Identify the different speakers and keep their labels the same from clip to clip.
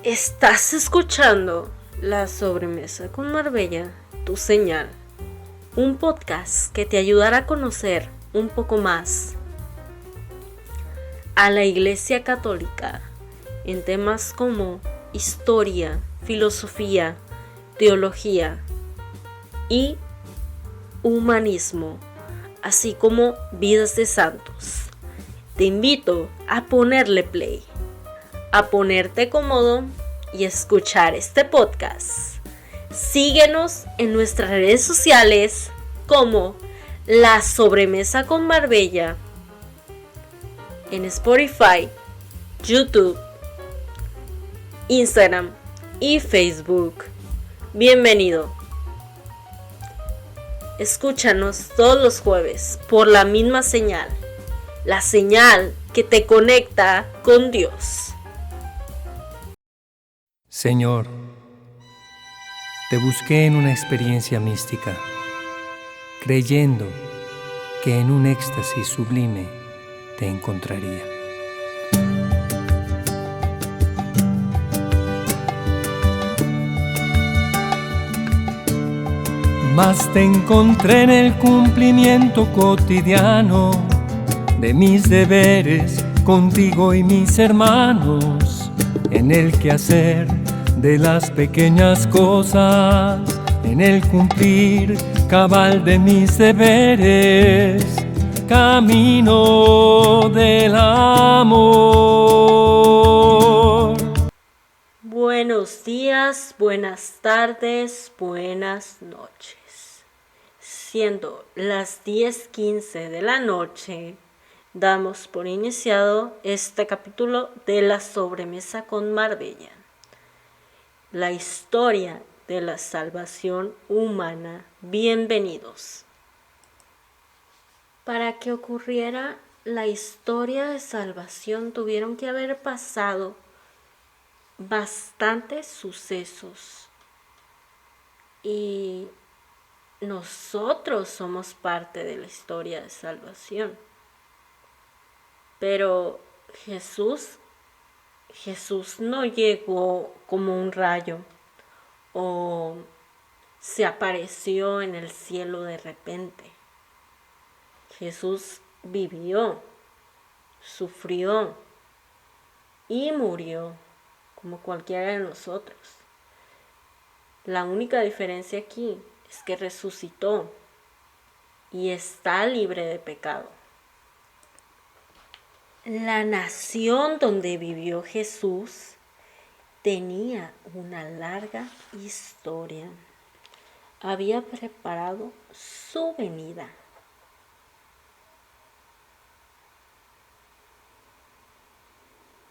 Speaker 1: Estás escuchando La Sobremesa con Marbella, tu señal. Un podcast que te ayudará a conocer un poco más a la Iglesia Católica en temas como historia, filosofía, teología y humanismo, así como vidas de santos. Te invito a ponerle play, a ponerte cómodo y escuchar este podcast. Síguenos en nuestras redes sociales como La Sobremesa con Marbella, en Spotify, YouTube, Instagram y Facebook. Bienvenido. Escúchanos todos los jueves por la misma señal, la señal que te conecta con Dios.
Speaker 2: Señor, te busqué en una experiencia mística, creyendo que en un éxtasis sublime te encontraría. Mas te encontré en el cumplimiento cotidiano de mis deberes contigo y mis hermanos, en el quehacer de las pequeñas cosas, en el cumplir cabal de mis deberes, camino del amor.
Speaker 1: Buenos días, buenas tardes, buenas noches. Siendo las 10:15 de la noche, damos por iniciado este capítulo de La Sobremesa con Marbella. La historia de la salvación humana. Bienvenidos. Para que ocurriera la historia de salvación tuvieron que haber pasado bastantes sucesos y nosotros somos parte de la historia de salvación. Pero Jesús no llegó como un rayo o se apareció en el cielo de repente. Jesús vivió, sufrió y murió como cualquiera de nosotros. La única diferencia aquí es que resucitó y está libre de pecado. La nación donde vivió Jesús tenía una larga historia. Había preparado su venida.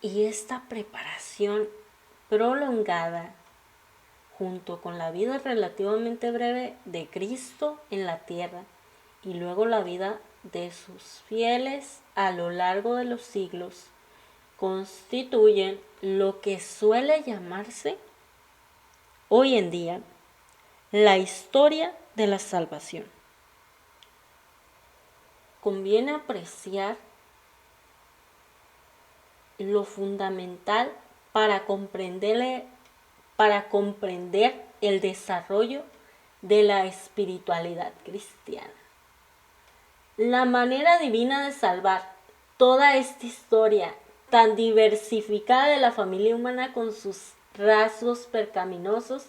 Speaker 1: Y esta preparación prolongada, junto con la vida relativamente breve de Cristo en la tierra y luego la vida de sus fieles a lo largo de los siglos, constituyen lo que suele llamarse hoy en día la historia de la salvación. Conviene apreciar lo fundamental para comprender el desarrollo de la espiritualidad cristiana. La manera divina de salvar toda esta historia tan diversificada de la familia humana con sus rasgos percaminosos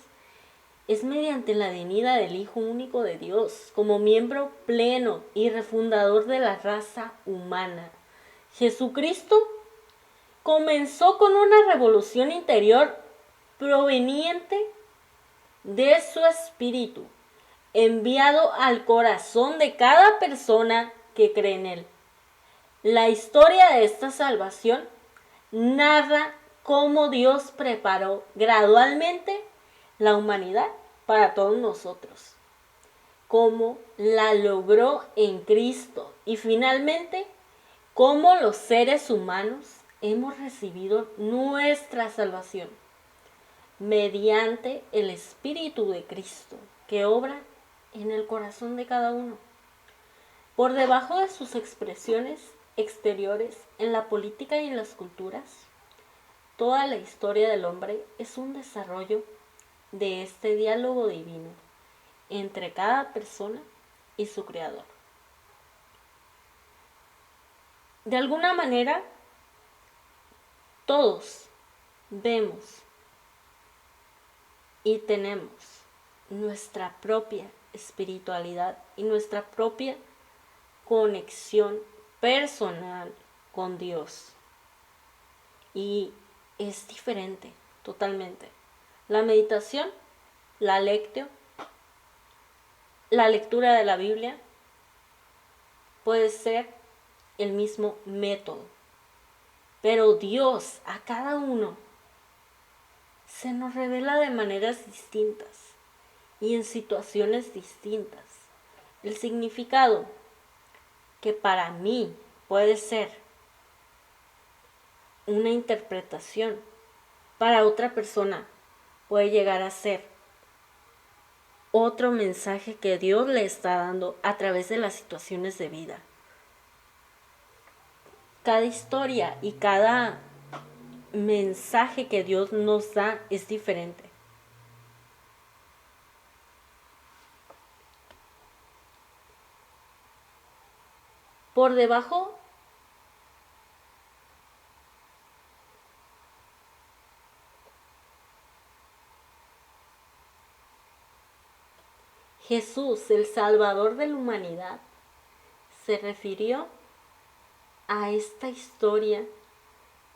Speaker 1: es mediante la venida del Hijo único de Dios como miembro pleno y refundador de la raza humana. Jesucristo comenzó con una revolución interior proveniente de su espíritu, enviado al corazón de cada persona que cree en él. La historia de esta salvación narra cómo Dios preparó gradualmente la humanidad para todos nosotros, cómo la logró en Cristo y finalmente cómo los seres humanos hemos recibido nuestra salvación mediante el Espíritu de Cristo que obra en el corazón de cada uno. Por debajo de sus expresiones exteriores en la política y en las culturas, Toda la historia del hombre es un desarrollo de este diálogo divino entre cada persona y su creador. De alguna manera, todos vemos y tenemos nuestra propia espiritualidad y nuestra propia conexión personal con Dios. Y es diferente totalmente. La meditación, la lectio, la lectura de la Biblia puede ser el mismo método, pero Dios a cada uno se nos revela de maneras distintas y en situaciones distintas. El significado que para mí puede ser una interpretación, para otra persona puede llegar a ser otro mensaje que Dios le está dando a través de las situaciones de vida. Cada historia y cada mensaje que Dios nos da es diferente. Por debajo Jesús, el Salvador de la humanidad, se refirió a esta historia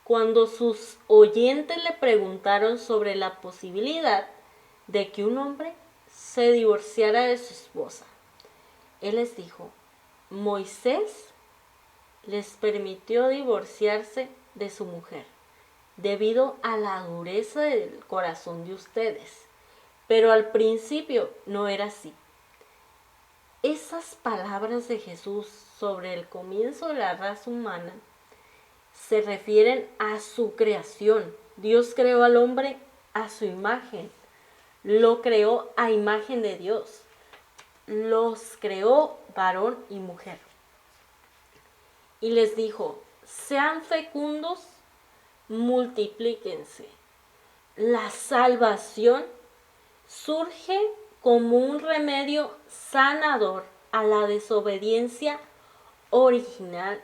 Speaker 1: cuando sus oyentes le preguntaron sobre la posibilidad de que un hombre se divorciara de su esposa. Él les dijo: Moisés les permitió divorciarse de su mujer debido a la dureza del corazón de ustedes, pero al principio no era así. Esas palabras de Jesús sobre el comienzo de la raza humana se refieren a su creación. Dios creó al hombre a su imagen, lo creó a imagen de Dios, los creó varón y mujer. Y les dijo: sean fecundos, multiplíquense. La salvación surge como un remedio sanador a la desobediencia original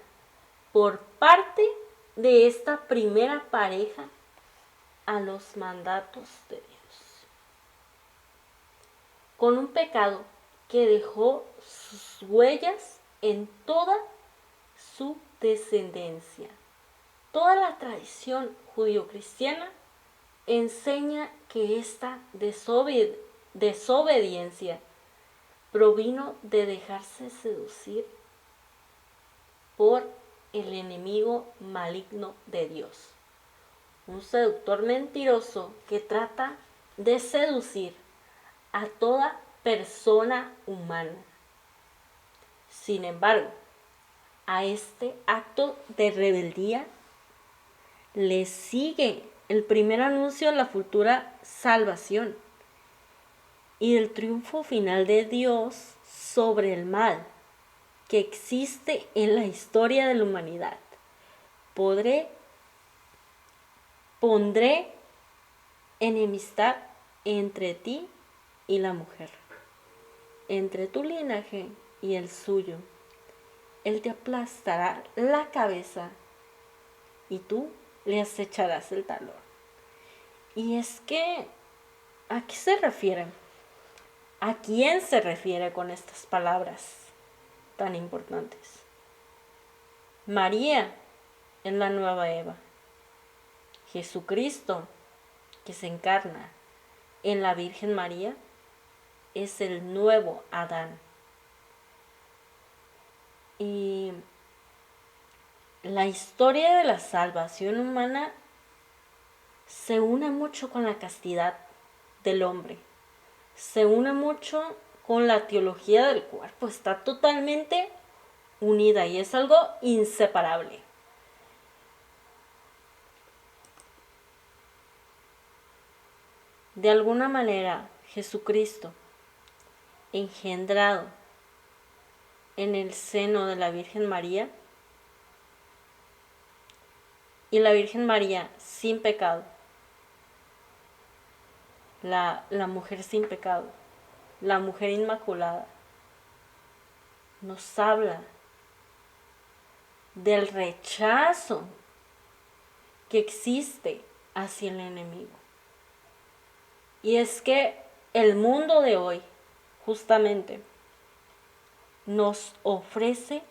Speaker 1: por parte de esta primera pareja a los mandatos de Dios, con un pecado que dejó sus huellas en toda su descendencia. Toda la tradición judío-cristiana enseña que esta desobediencia provino de dejarse seducir por el enemigo maligno de Dios, un seductor mentiroso que trata de seducir a toda persona humana. Sin embargo, a este acto de rebeldía le sigue el primer anuncio de la futura salvación y del triunfo final de Dios sobre el mal que existe en la historia de la humanidad. Pondré enemistad entre ti y la mujer, entre tu linaje y el suyo. Él te aplastará la cabeza y tú le acecharás el talón. Y es que, ¿a qué se refiere? ¿A quién se refiere con estas palabras tan importantes? María es la nueva Eva. Jesucristo, que se encarna en la Virgen María, es el nuevo Adán. Y la historia de la salvación humana se une mucho con la castidad del hombre, se une mucho con la teología del cuerpo, está totalmente unida y es algo inseparable. De alguna manera, Jesucristo, engendrado en el seno de la Virgen María, y la Virgen María sin pecado. La mujer sin pecado, la mujer inmaculada, nos habla del rechazo que existe hacia el enemigo. Y es que el mundo de hoy, justamente, nos ofrece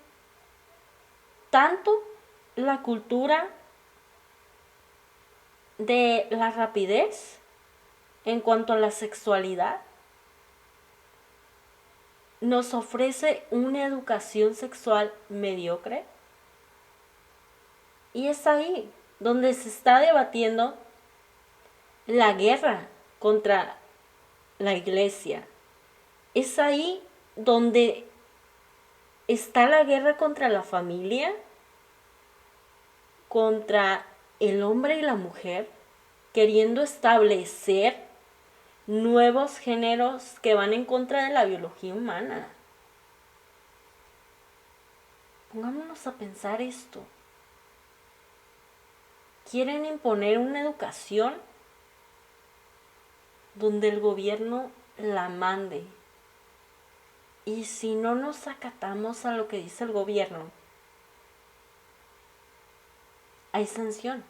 Speaker 1: tanto la cultura de la rapidez en cuanto a la sexualidad, nos ofrece una educación sexual mediocre, y es ahí donde se está debatiendo la guerra contra la iglesia. Es ahí donde está la guerra contra la familia, contra el hombre y la mujer, queriendo establecer nuevos géneros que van en contra de la biología humana. Pongámonos a pensar esto. Quieren imponer una educación donde el gobierno la mande. Y si no nos acatamos a lo que dice el gobierno, hay sanción.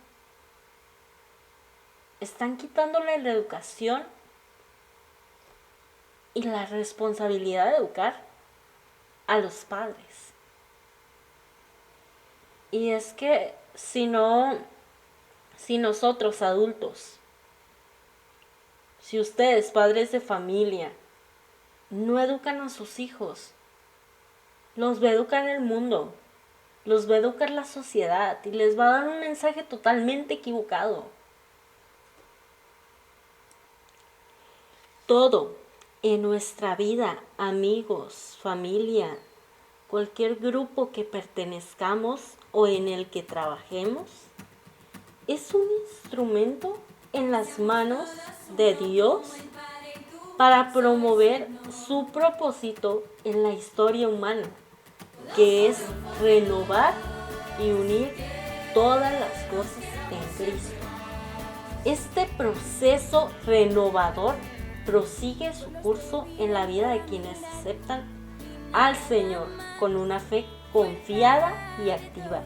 Speaker 1: Están quitándole la educación y la responsabilidad de educar a los padres. Y es que si nosotros adultos, si ustedes padres de familia, no educan a sus hijos, los va a educar el mundo, los va a educar la sociedad y les va a dar un mensaje totalmente equivocado. Todo en nuestra vida, amigos, familia, cualquier grupo que pertenezcamos o en el que trabajemos, es un instrumento en las manos de Dios para promover su propósito en la historia humana, que es renovar y unir todas las cosas en Cristo. Este proceso renovador prosigue su curso en la vida de quienes aceptan al Señor con una fe confiada y activa.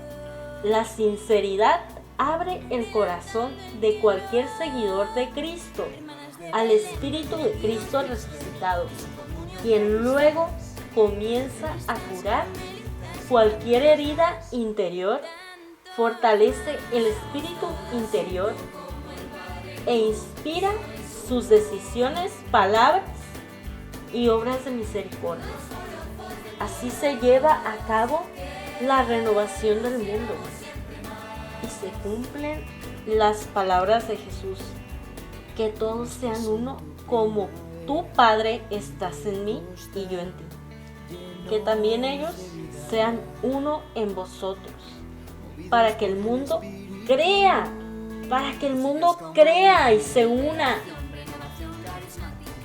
Speaker 1: La sinceridad abre el corazón de cualquier seguidor de Cristo al Espíritu de Cristo resucitado, quien luego comienza a curar cualquier herida interior, fortalece el espíritu interior e inspira sus decisiones, palabras y obras de misericordia. Así se lleva a cabo la renovación del mundo y se cumplen las palabras de Jesús: que todos sean uno como tu Padre estás en mí y yo en ti. Que también ellos sean uno en vosotros, para que el mundo crea, y se una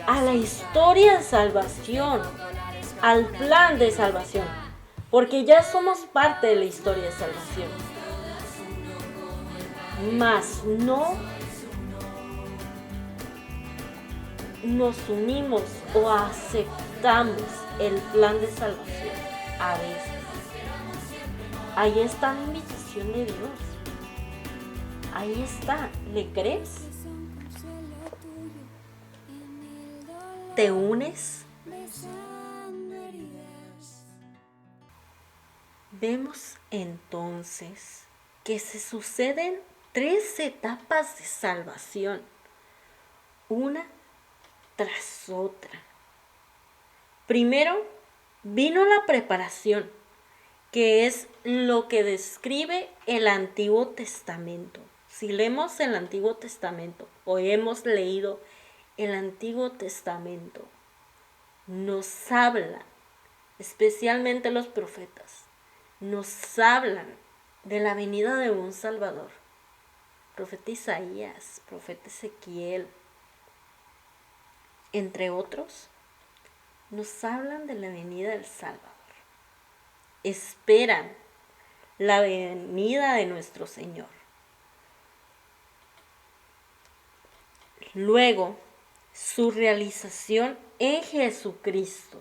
Speaker 1: a la historia de salvación, al plan de salvación, porque ya somos parte de la historia de salvación. Mas no nos unimos o aceptamos el plan de salvación a veces. Ahí está la invitación de Dios. Ahí está. ¿Le crees? ¿Te unes? Vemos entonces que se suceden 3 etapas de salvación, una tras otra. Primero vino la preparación, que es lo que describe el Antiguo Testamento. Si leemos el Antiguo Testamento o hemos leído el Antiguo Testamento, nos habla, especialmente los profetas, nos hablan de la venida de un Salvador. Profeta Isaías, profeta Ezequiel, entre otros, nos hablan de la venida del Salvador. Esperan la venida de nuestro Señor. Luego, su realización en Jesucristo,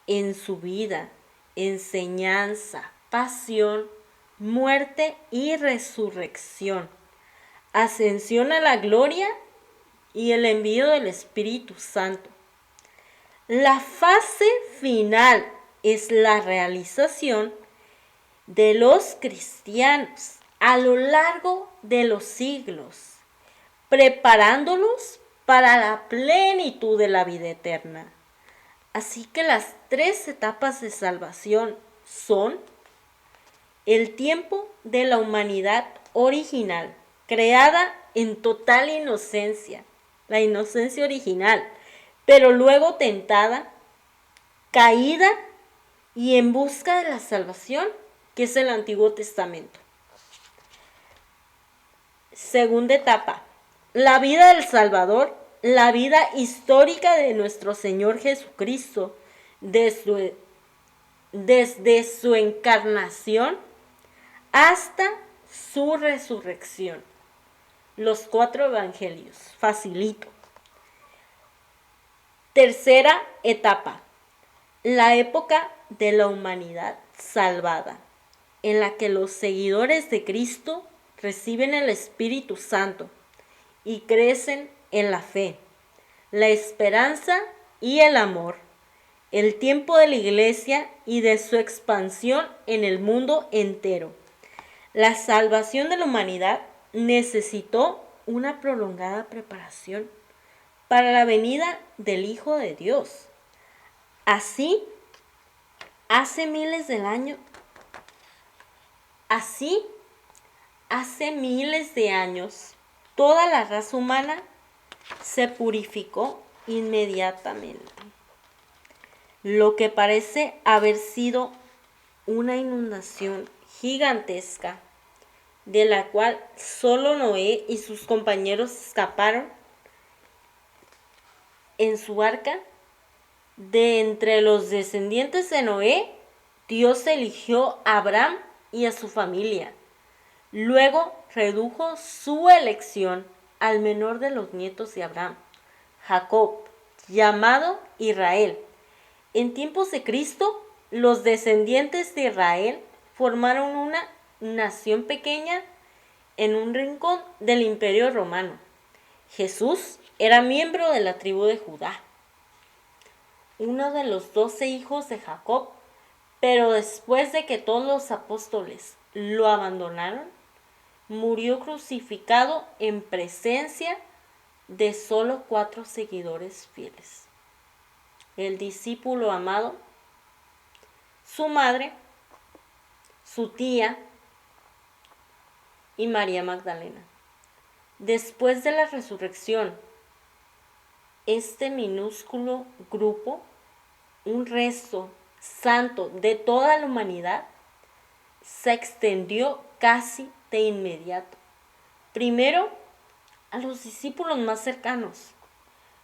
Speaker 1: en su vida, enseñanza, pasión, muerte y resurrección, ascensión a la gloria y el envío del Espíritu Santo. La fase final es la realización de los cristianos a lo largo de los siglos, preparándolos para la plenitud de la vida eterna. Así que las 3 etapas de salvación son el tiempo de la humanidad original, creada en total inocencia, la inocencia original, pero luego tentada, caída y en busca de la salvación, que es el Antiguo Testamento. Segunda etapa, la vida del Salvador, la vida histórica de nuestro Señor Jesucristo, desde su encarnación hasta su resurrección. Los 4 evangelios, facilito. Tercera etapa, la época de la humanidad salvada, en la que los seguidores de Cristo reciben el Espíritu Santo y crecen en la fe, la esperanza y el amor. El tiempo de la iglesia y de su expansión en el mundo entero. La salvación de la humanidad necesitó una prolongada preparación para la venida del Hijo de Dios. Así, hace miles de años, toda la raza humana se purificó inmediatamente. Lo que parece haber sido una inundación gigantesca, de la cual solo Noé y sus compañeros escaparon en su arca. De entre los descendientes de Noé, Dios eligió a Abraham y a su familia. Luego redujo su elección al menor de los nietos de Abraham, Jacob, llamado Israel. En tiempos de Cristo, los descendientes de Israel formaron una nación pequeña en un rincón del Imperio Romano. Jesús era miembro de la tribu de Judá, uno de los 12 hijos de Jacob, pero después de que todos los apóstoles lo abandonaron, murió crucificado en presencia de solo 4 seguidores fieles: el discípulo amado, su madre, su tía y María Magdalena. Después de la resurrección, este minúsculo grupo, un resto santo de toda la humanidad, se extendió casi de inmediato. Primero a los discípulos más cercanos,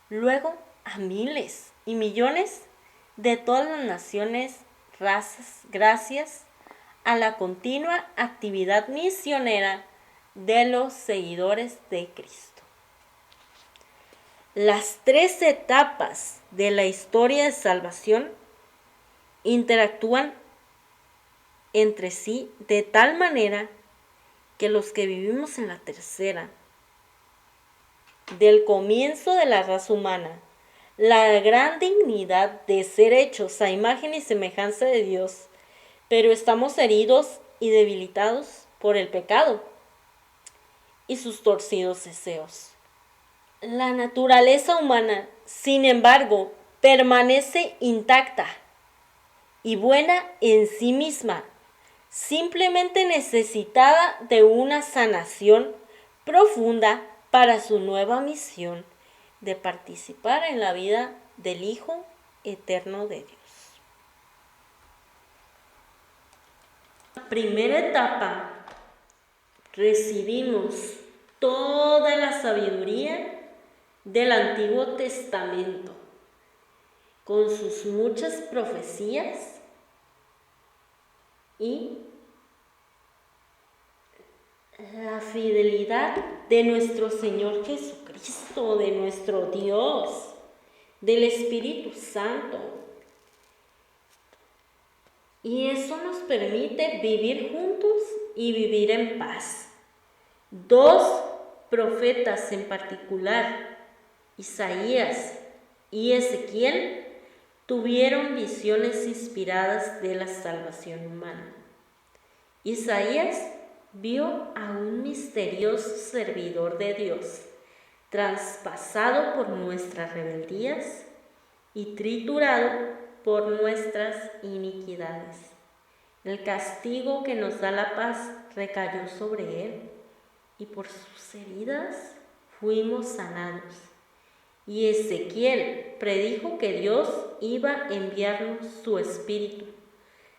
Speaker 1: luego a miles y millones de todas las naciones, razas, gracias a la continua actividad misionera de los seguidores de Cristo. Las 3 etapas de la historia de salvación interactúan entre sí de tal manera que los que vivimos en la tercera, del comienzo de la raza humana, la gran dignidad de ser hechos a imagen y semejanza de Dios, pero estamos heridos y debilitados por el pecado y sus torcidos deseos. La naturaleza humana, sin embargo, permanece intacta y buena en sí misma, simplemente necesitada de una sanación profunda para su nueva misión de participar en la vida del Hijo eterno de Dios. Primera etapa, recibimos toda la sabiduría del Antiguo Testamento, con sus muchas profecías y la fidelidad de nuestro Señor Jesucristo, de nuestro Dios, del Espíritu Santo. Y eso nos permite vivir juntos y vivir en paz. Dos profetas en particular, Isaías y Ezequiel, tuvieron visiones inspiradas de la salvación humana. Isaías vio a un misterioso servidor de Dios, traspasado por nuestras rebeldías y triturado por nuestras iniquidades. El castigo que nos da la paz recayó sobre él, y por sus heridas fuimos sanados. Y Ezequiel predijo que Dios iba a enviarnos su espíritu.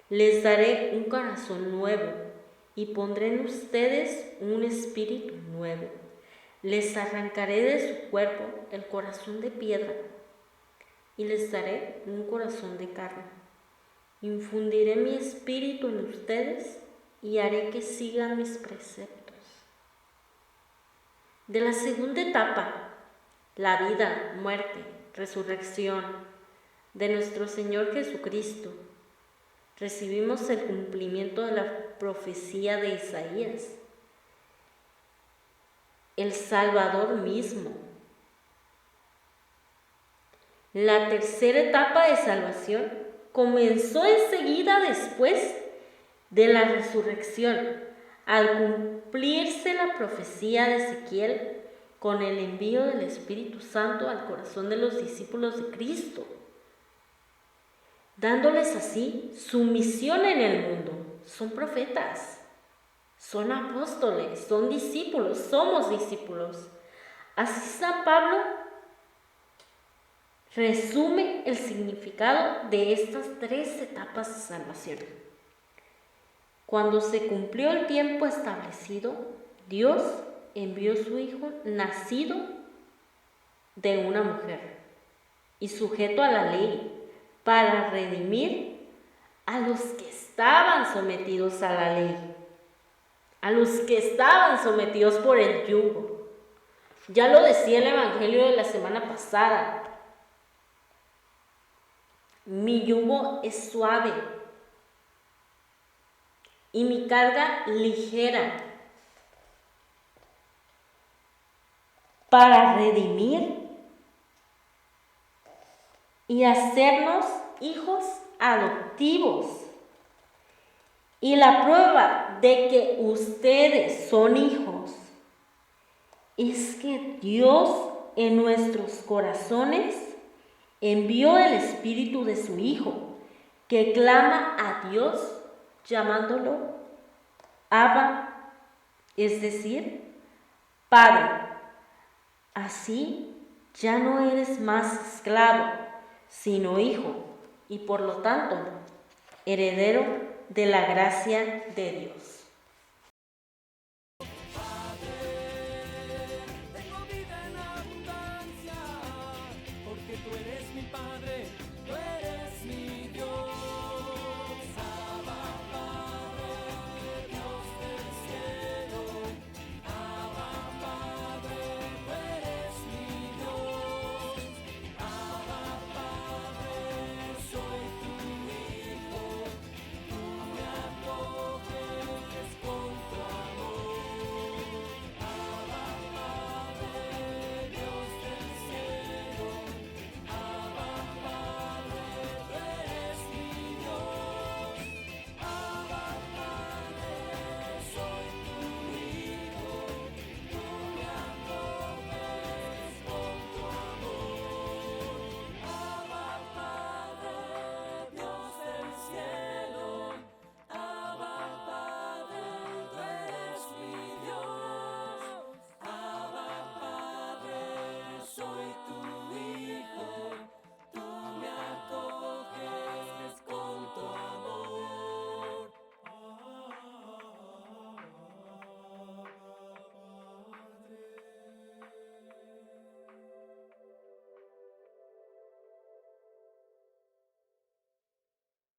Speaker 1: Les daré un corazón nuevo y pondré en ustedes un espíritu nuevo. Les arrancaré de su cuerpo el corazón de piedra y les daré un corazón de carne. Infundiré mi espíritu en ustedes y haré que sigan mis preceptos. De la segunda etapa, la vida, muerte, resurrección de nuestro Señor Jesucristo, recibimos el cumplimiento de la profecía de Isaías, el Salvador mismo. La tercera etapa de salvación comenzó enseguida después de la resurrección, al cumplirse la profecía de Ezequiel con el envío del Espíritu Santo al corazón de los discípulos de Cristo, dándoles así su misión en el mundo. Son profetas, son apóstoles, son discípulos, somos discípulos. Así San Pablo resume el significado de estas tres etapas de salvación. Cuando se cumplió el tiempo establecido, Dios envió a su Hijo nacido de una mujer y sujeto a la ley para redimir a los que estaban sometidos a la ley, a los que estaban sometidos por el yugo. Ya lo decía el Evangelio de la semana pasada. Mi yugo es suave y mi carga ligera, para redimir y hacernos hijos adoptivos. Y la prueba de que ustedes son hijos es que Dios en nuestros corazones envió el Espíritu de su Hijo, que clama a Dios llamándolo Abba, es decir, Padre. Así ya no eres más esclavo, sino hijo, y por lo tanto, heredero de la gracia de Dios.